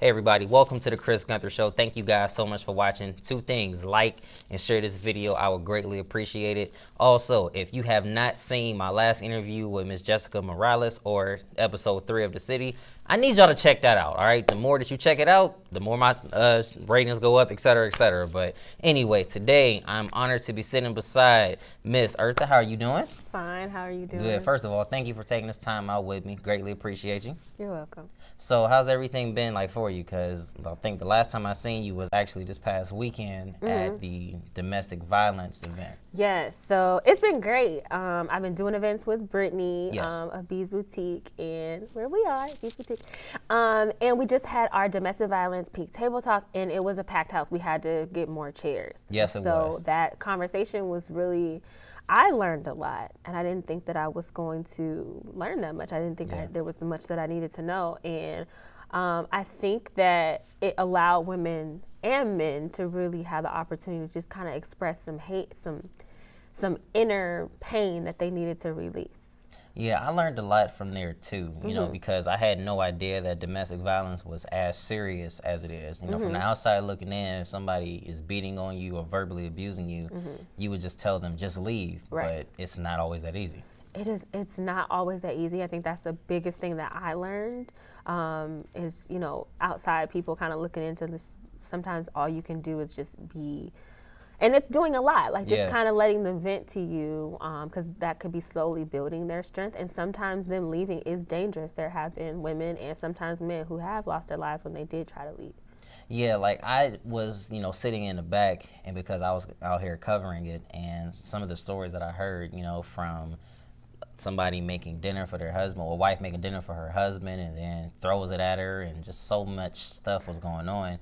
Hey everybody, welcome to the Chris Gunther Show. Thank you guys so much for watching. Two things, like and share this video. I would greatly appreciate it. Also, if you have not seen my last interview with Miss Jessica Morales or episode 3 of The City, I need y'all to check that out, all right? The more that you check it out, the more my ratings go up, et cetera, et cetera. But anyway, today I'm honored to be sitting beside Miss Eartha. How are you doing? Fine. How are you doing? Good. First of all, thank you for taking this time out with me. Greatly appreciate you. You're welcome. So how's everything been like for you? Because I think the last time I seen you was actually this past weekend at the domestic violence event. Yes, so it's been great. I've been doing events with Brittany Yes. of Bees Boutique, and where we are, Bees Boutique. And we just had our domestic violence peak table talk, and it was a packed house. We had to get more chairs. Yes, it was. So that conversation was really, I learned a lot, and I didn't think that I was going to learn that much. I didn't think there was much that I needed to know. And I think that it allowed women and men to really have the opportunity to just kind of express some hate, some inner pain that they needed to release. Yeah, I learned a lot from there too, you know, because I had no idea that domestic violence was as serious as it is. You know, from the outside looking in, if somebody is beating on you or verbally abusing you, you would just tell them, just leave. Right. But it's not always that easy. It's not always that easy. I think that's the biggest thing that I learned is, you know, outside people kind of looking into this. Sometimes all you can do is just be, and it's doing a lot, like just kind of letting them vent to you, because that could be slowly building their strength. And sometimes them leaving is dangerous. There have been women and sometimes men who have lost their lives when they did try to leave. Yeah, like I was, you know, sitting in the back, and because I was out here covering it, and some of the stories that I heard, you know, from somebody making dinner for their husband, or a wife making dinner for her husband and then throws it at her, and just so much stuff was going on.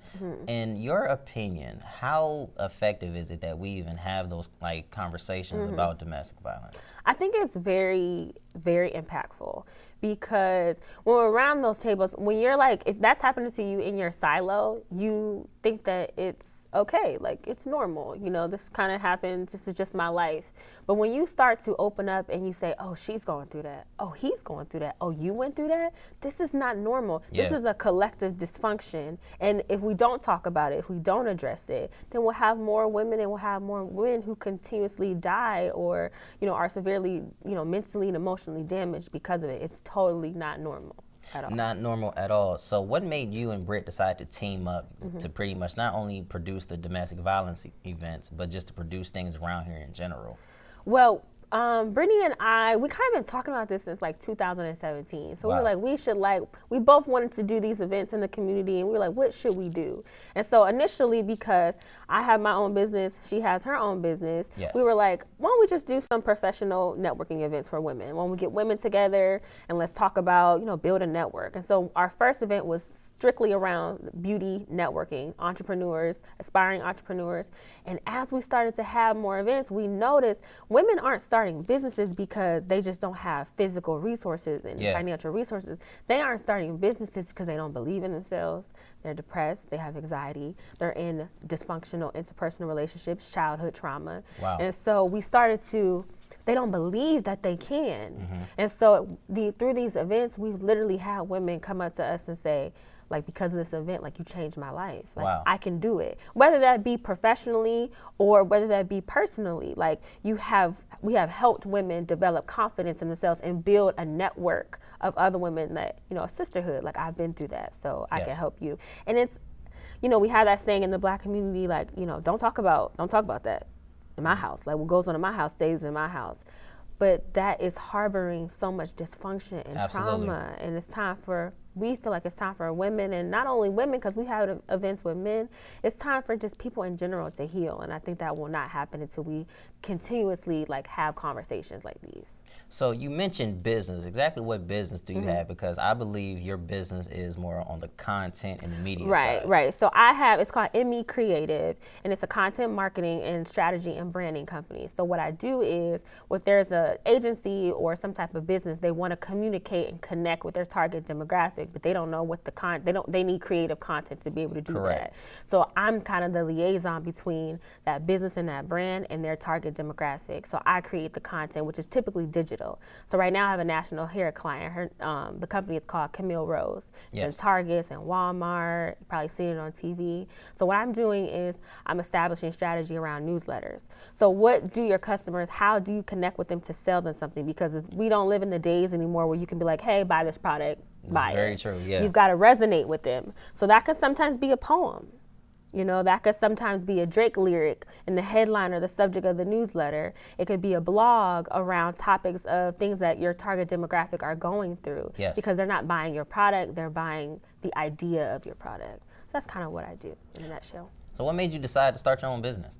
In your opinion, how effective is it that we even have those like conversations about domestic violence? I think it's very, very impactful, because when we're around those tables, when you're like, if that's happening to you in your silo, you think that it's okay, like it's normal, you know, this kind of happens, this is just my life. But when you start to open up and you say, oh, she's going through that, oh, he's going through that, oh, you went through that, this is not normal. This is a collective dysfunction. And if we don't talk about it, if we don't address it, then we'll have more women, and we'll have more women who continuously die or, you know, are severely, you know, mentally and emotionally damaged because of it. It's totally not normal at all. Not normal at all. So what made you and Britt decide to team up to pretty much not only produce the domestic violence events, but just to produce things around here in general? Well, Brittany and I, we kind of been talking about this since like 2017. So we were like, we both wanted to do these events in the community, and we were like, what should we do? And so initially, because I have my own business, she has her own business, we were like, why don't we just do some professional networking events for women? Why don't we get women together and let's talk about, you know, build a network. And so our first event was strictly around beauty networking, entrepreneurs, aspiring entrepreneurs. And as we started to have more events, we noticed women aren't starting businesses because they just don't have physical resources and financial resources. They aren't starting businesses because they don't believe in themselves. They're depressed, they have anxiety, they're in dysfunctional interpersonal relationships, childhood trauma. And so we started to, they don't believe that they can. And so through these events, we've literally had women come up to us and say, like, because of this event, like, you changed my life. Like, I can do it. Whether that be professionally or whether that be personally, like, we have helped women develop confidence in themselves and build a network of other women that, you know, a sisterhood. Like, I've been through that, so I can help you. And it's, you know, we have that saying in the Black community, like, you know, don't talk about that in my house. Like, what goes on in my house stays in my house. But that is harboring so much dysfunction and trauma, and it's time for, we feel like it's time for women, and not only women, because we have events with men, it's time for just people in general to heal. And I think that will not happen until we continuously like have conversations like these. So you mentioned business. Exactly what business do you have? Because I believe your business is more on the content and the media side. Right. So I have, it's called ME Creative, and it's a content marketing and strategy and branding company. So what I do is, if there's an agency or some type of business, they want to communicate and connect with their target demographic, but they don't know what they need creative content to be able to do that. So I'm kind of the liaison between that business and that brand and their target demographic. So I create the content, which is typically digital. digital. So right now I have a national hair client. Her the company is called Camille Rose. It's in Targets and Walmart. You've probably seen it on TV. So what I'm doing is I'm establishing strategy around newsletters. So what do your customers, how do you connect with them to sell them something? Because we don't live in the days anymore where you can be like, hey, buy this product, buy it. Very true, yeah. You've got to resonate with them. So that could sometimes be a poem. You know, that could sometimes be a Drake lyric in the headline or the subject of the newsletter. It could be a blog around topics of things that your target demographic are going through. Yes. Because they're not buying your product, they're buying the idea of your product. So that's kind of what I do in a nutshell. So what made you decide to start your own business?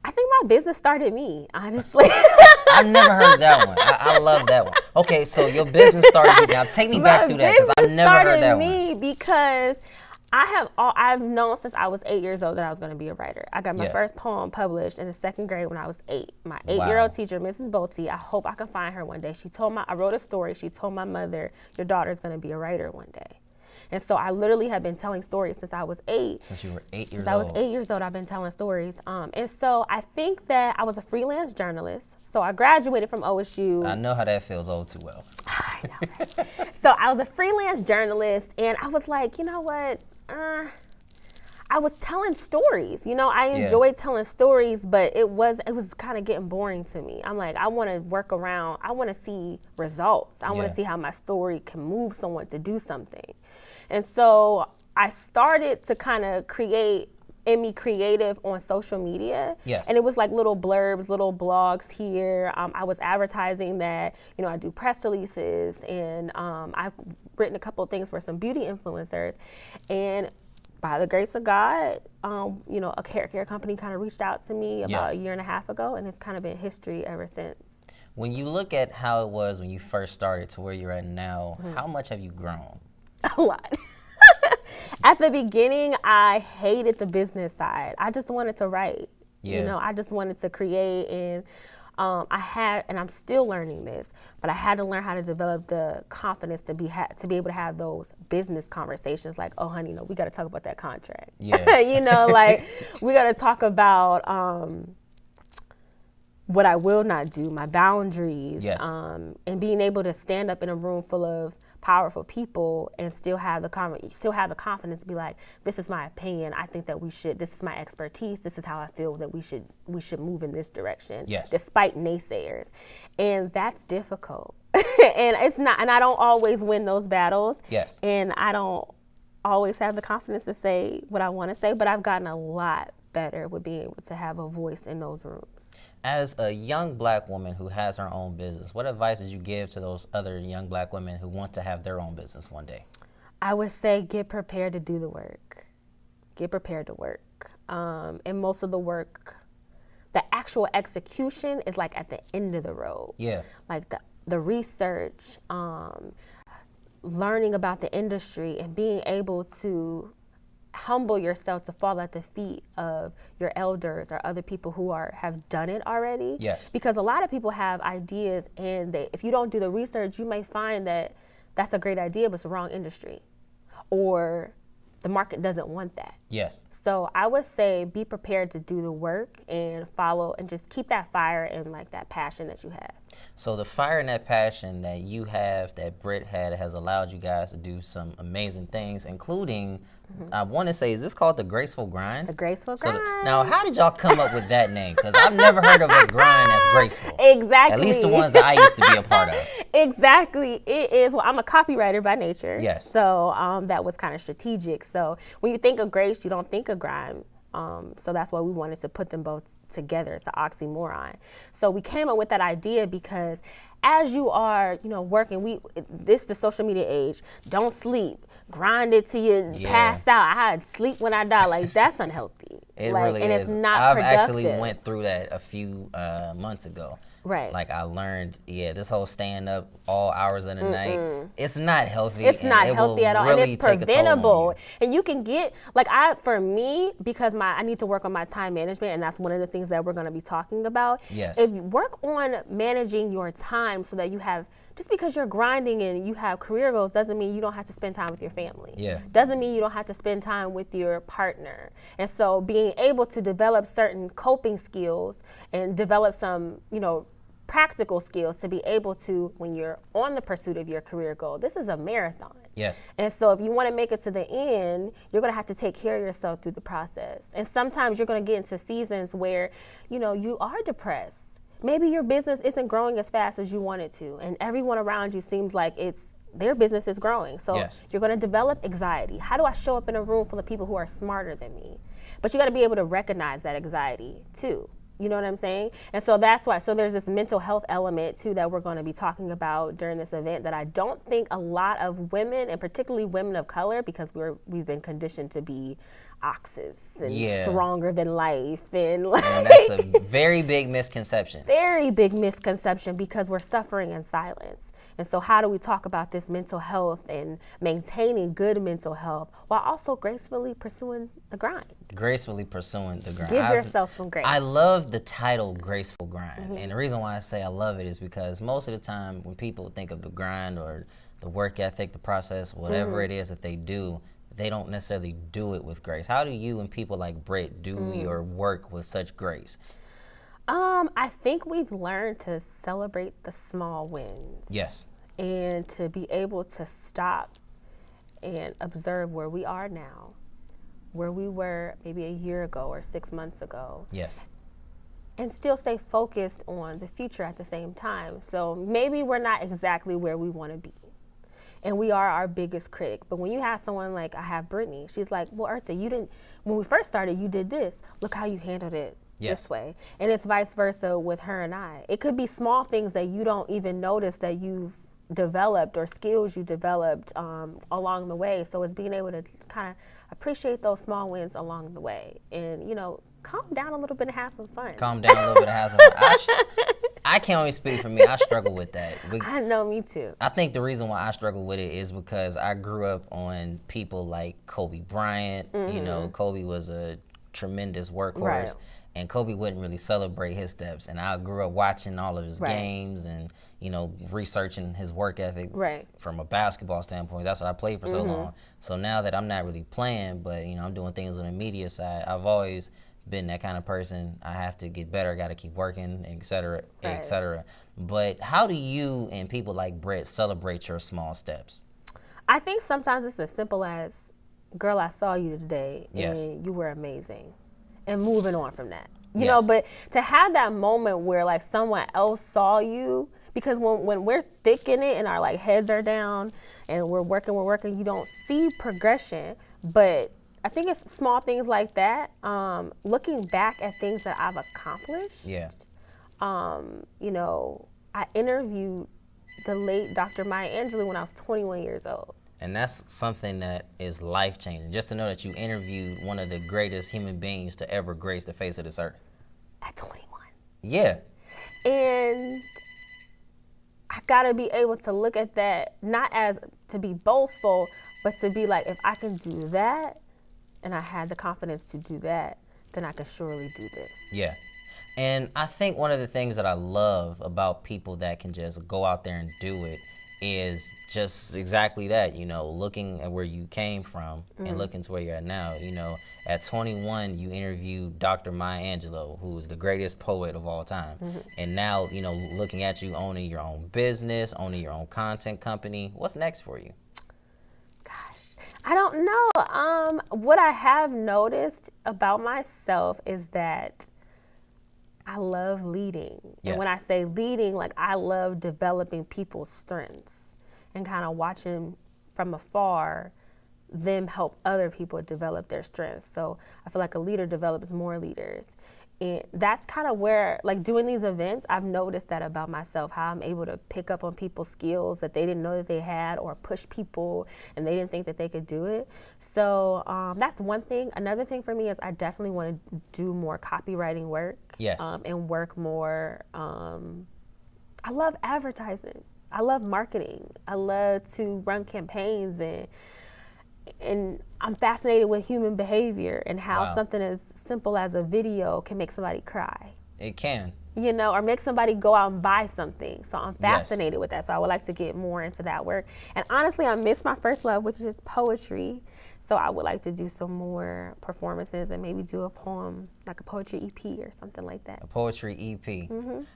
I think my business started me, honestly. I've never heard that one. I love that one. Okay, so your business started you. Now take me back through that, because I've never heard that one. Me because I've known since I was 8 years old that I was going to be a writer. I got my first poem published in the second grade when I was 8. My 8-year-old teacher, Mrs. Bolte, I hope I can find her one day. I wrote a story. She told my mother, your daughter's going to be a writer one day. And so I literally have been telling stories since I was 8. Since you were 8 years old? Since I was 8 years old, I've been telling stories. And so I think that I was a freelance journalist. So I graduated from OSU. I know how that feels all too well. I know, right? So I was a freelance journalist, and I was like, you know what? I was telling stories. You know, I enjoyed telling stories, but it was kind of getting boring to me. I'm like, I want to work around. I want to see results. I want to see how my story can move someone to do something. And so I started to kind of create creative on social media. Yes. And it was like little blurbs, little blogs here. I was advertising that, you know, I do press releases, and I've written a couple of things for some beauty influencers. And by the grace of God, you know, a hair care company kind of reached out to me about a year and a half ago, and it's kind of been history ever since. When you look at how it was when you first started to where you're at now, how much have you grown? A lot. At the beginning, I hated the business side. I just wanted to write. You know, I just wanted to create, and and I'm still learning this, but I had to learn how to develop the confidence to be able to have those business conversations, like, oh, honey, no, we got to talk about that contract. Yeah. You know, like, we got to talk about what I will not do, my boundaries, and being able to stand up in a room full of powerful people and still have the confidence to be like, this is my opinion. I think that this is my expertise. This is how I feel that we should move in this direction, despite naysayers. And that's difficult. And it's not, and I don't always win those battles. Yes. And I don't always have the confidence to say what I want to say, but I've gotten a lot better with being able to have a voice in those rooms. As a young Black woman who has her own business, what advice did you give to those other young Black women who want to have their own business one day? I would say get prepared to do the work. Get prepared to work. And most of the work, the actual execution is like at the end of the road. Yeah. Like the research, learning about the industry, and being able to humble yourself to fall at the feet of your elders or other people who have done it already. Yes. Because a lot of people have ideas, and if you don't do the research, you may find that that's a great idea, but it's the wrong industry, or the market doesn't want that. Yes. So I would say be prepared to do the work and follow, and just keep that fire and like that passion that you have. So the fire and that passion that you have, that Britt had, has allowed you guys to do some amazing things, including, I want to say, is this called the Graceful Grind? The Graceful Grind. Now, how did y'all come up with that name? Because I've never heard of a grind that's graceful. Exactly. At least the ones that I used to be a part of. Exactly. It is. Well, I'm a copywriter by nature. Yes. So that was kind of strategic. So when you think of grace, you don't think of grind. So that's why we wanted to put them both together. It's an oxymoron. So we came up with that idea because as you are, you know, working, this the social media age. Don't sleep. Grind it till you pass out. I had sleep when I die. Like, that's unhealthy. It really and is. It's not I've productive. actually went through that a few months ago. Right. Like, I learned, this whole stand up all hours of the night, it's not healthy. It's not healthy at all, really and it's preventable. And you can get, like, for me, because I need to work on my time management, and that's one of the things that we're going to be talking about. Yes. If you work on managing your time so that you have, just because you're grinding and you have career goals doesn't mean you don't have to spend time with your family. Yeah. Doesn't mean you don't have to spend time with your partner. And so being able to develop certain coping skills and develop some, you know, practical skills to be able to, when you're on the pursuit of your career goal, this is a marathon. Yes. And so if you want to make it to the end, you're going to have to take care of yourself through the process. And sometimes you're going to get into seasons where, you are depressed. Maybe your business isn't growing as fast as you want it to, and everyone around you seems like their business is growing. So you're going to develop anxiety. How do I show up in a room full of people who are smarter than me? But you got to be able to recognize that anxiety too. You know what I'm saying? And so that's why, so there's this mental health element too that we're going to be talking about during this event that I don't think a lot of women, and particularly women of color, because we've been conditioned to be oxes and stronger than life, and that's a very big misconception. Very big misconception, because we're suffering in silence. And so how do we talk about this mental health and maintaining good mental health while also gracefully pursuing the grind? Gracefully pursuing the grind. Give yourself some grace. I love the title Graceful Grind. And the reason why I say I love it is because most of the time when people think of the grind or the work ethic, the process, whatever it is that they do, they don't necessarily do it with grace. How do you and people like Britt do your work with such grace? I think we've learned to celebrate the small wins. Yes. And to be able to stop and observe where we are now, where we were maybe a year ago or 6 months ago. Yes. And still stay focused on the future at the same time. So maybe we're not exactly where we want to be. And we are our biggest critic. But when you have someone like I have Brittany, she's like, well, Eartha, when we first started, you did this. Look how you handled it this way. And it's vice versa with her and I. It could be small things that you don't even notice that you've developed, or skills you developed along the way. So it's being able to kind of appreciate those small wins along the way. And, calm down a little bit and have some fun. Calm down a little bit and have some fun. I can't only speak for me. I struggle with that. I know, me too. I think the reason why I struggle with it is because I grew up on people like Kobe Bryant. Kobe was a tremendous workhorse. Right. And Kobe wouldn't really celebrate his steps. And I grew up watching all of his games and, researching his work ethic from a basketball standpoint. That's what I played for so long. So now that I'm not really playing, but, I'm doing things on the media side, I've always been that kind of person. I have to get better, got to keep working, et cetera, et cetera. But how do you and people like Britt celebrate your small steps? I think sometimes it's as simple as, girl, I saw you today and you were amazing. And moving on from that. You know, but to have that moment where like someone else saw you, because when we're thick in it and our like heads are down and we're working, you don't see progression. But I think it's small things like that. Looking back at things that I've accomplished. Yeah. I interviewed the late Dr. Maya Angelou when I was 21 years old. And that's something that is life-changing. Just to know that you interviewed one of the greatest human beings to ever grace the face of this earth. At 21. Yeah. And I gotta be able to look at that, not as to be boastful, but to be like, if I can do that, and I had the confidence to do that, then I can surely do this. Yeah. And I think one of the things that I love about people that can just go out there and do it is just exactly that, looking at where you came from and looking to where you're at now. At 21, you interviewed Dr. Maya Angelou, who is the greatest poet of all time. And now, looking at you owning your own business, owning your own content company, what's next for you? Gosh, I don't know. What I have noticed about myself is that I love leading. Yes. And when I say leading, like I love developing people's strengths and kind of watching from afar them help other people develop their strengths. So I feel like a leader develops more leaders. And that's kind of where, like doing these events, I've noticed that about myself, how I'm able to pick up on people's skills that they didn't know that they had, or push people and they didn't think that they could do it. So that's one thing. Another thing for me is I definitely want to do more copywriting work. Yes. And work more. I love advertising. I love marketing. I love to run campaigns, and I'm fascinated with human behavior and how something as simple as a video can make somebody cry. It can. Or make somebody go out and buy something. So I'm fascinated with that. So I would like to get more into that work. And honestly, I miss my first love, which is poetry. So I would like to do some more performances and maybe do a poem, like a poetry EP or something like that. A poetry EP.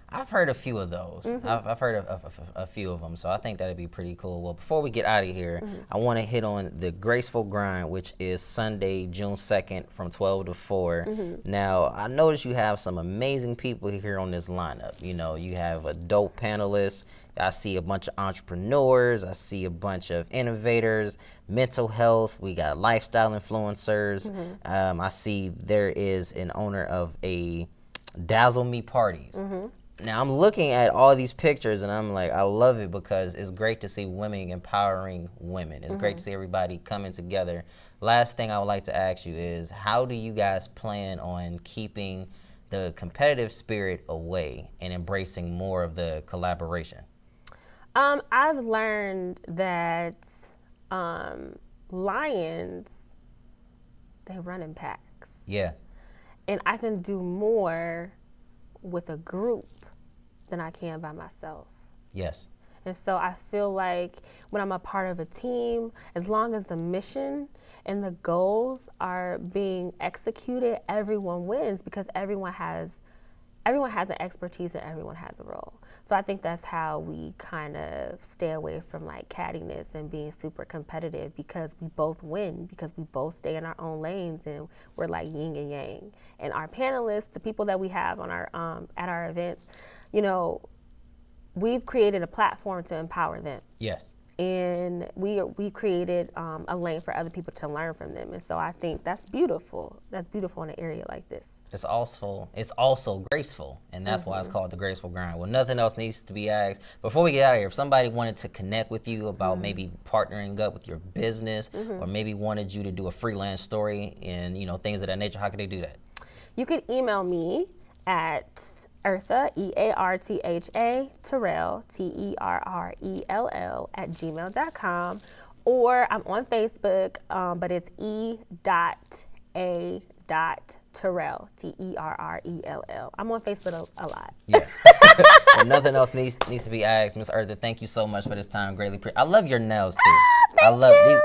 I've heard a few of those. I've heard of a few of them, so I think that'd be pretty cool. Well, before we get out of here, I want to hit on the Graceful Grind, which is Sunday, June 2nd from 12 to 4. Now, I noticed you have some amazing people here on this lineup. You know, you have a dope panelist. I see a bunch of entrepreneurs. I see a bunch of innovators, mental health. We got lifestyle influencers. I see there is an owner of a Dazzle Me Parties. Now, I'm looking at all these pictures, and I'm like, I love it because it's great to see women empowering women. It's great to see everybody coming together. Last thing I would like to ask you is, how do you guys plan on keeping the competitive spirit away and embracing more of the collaboration? I've learned that lions, they run in packs. Yeah. And I can do more with a group than I can by myself. Yes. And so I feel like when I'm a part of a team, as long as the mission and the goals are being executed, everyone wins because everyone has an expertise and everyone has a role. So I think that's how we kind of stay away from like cattiness and being super competitive, because we both win, because we both stay in our own lanes and we're like yin and yang. And our panelists, the people that we have on our at our events, you know, we've created a platform to empower them. Yes. And we created a lane for other people to learn from them. And so I think that's beautiful. That's beautiful in an area like this. It's also graceful, and that's why it's called the Graceful Grind. Well, nothing else needs to be asked. Before we get out of here, if somebody wanted to connect with you about maybe partnering up with your business, or maybe wanted you to do a freelance story and, you know, things of that nature, how could they do that? You could email me at Eartha, Eartha, Terrell, Terrell @gmail.com, or I'm on Facebook, but it's e.a.Terrell, Terrell. I'm on Facebook a lot. Yes. Well, nothing else needs to be asked. Miss Eartha, thank you so much for this time. Greatly appreciate. I love your nails too. I love these.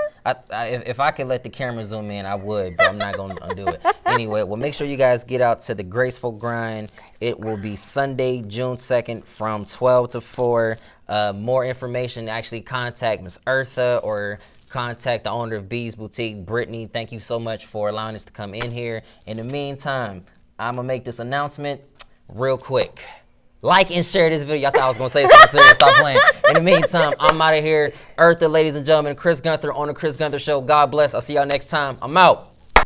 If I could let the camera zoom in, I would, but I'm not going to do it. Anyway, well, make sure you guys get out to the Graceful Grind. It will be Sunday, June 2nd from 12 to 4. More information, actually contact Miss Eartha or contact the owner of Bees Boutique, Brittany. Thank you so much for allowing us to come in here. In the meantime, I'm going to make this announcement real quick. Like and share this video. I thought I was going to say something serious. Stop playing. In the meantime, I'm out of here. Eartha, ladies and gentlemen, Chris Gunther on the Chris Gunther Show. God bless. I'll see y'all next time. I'm out.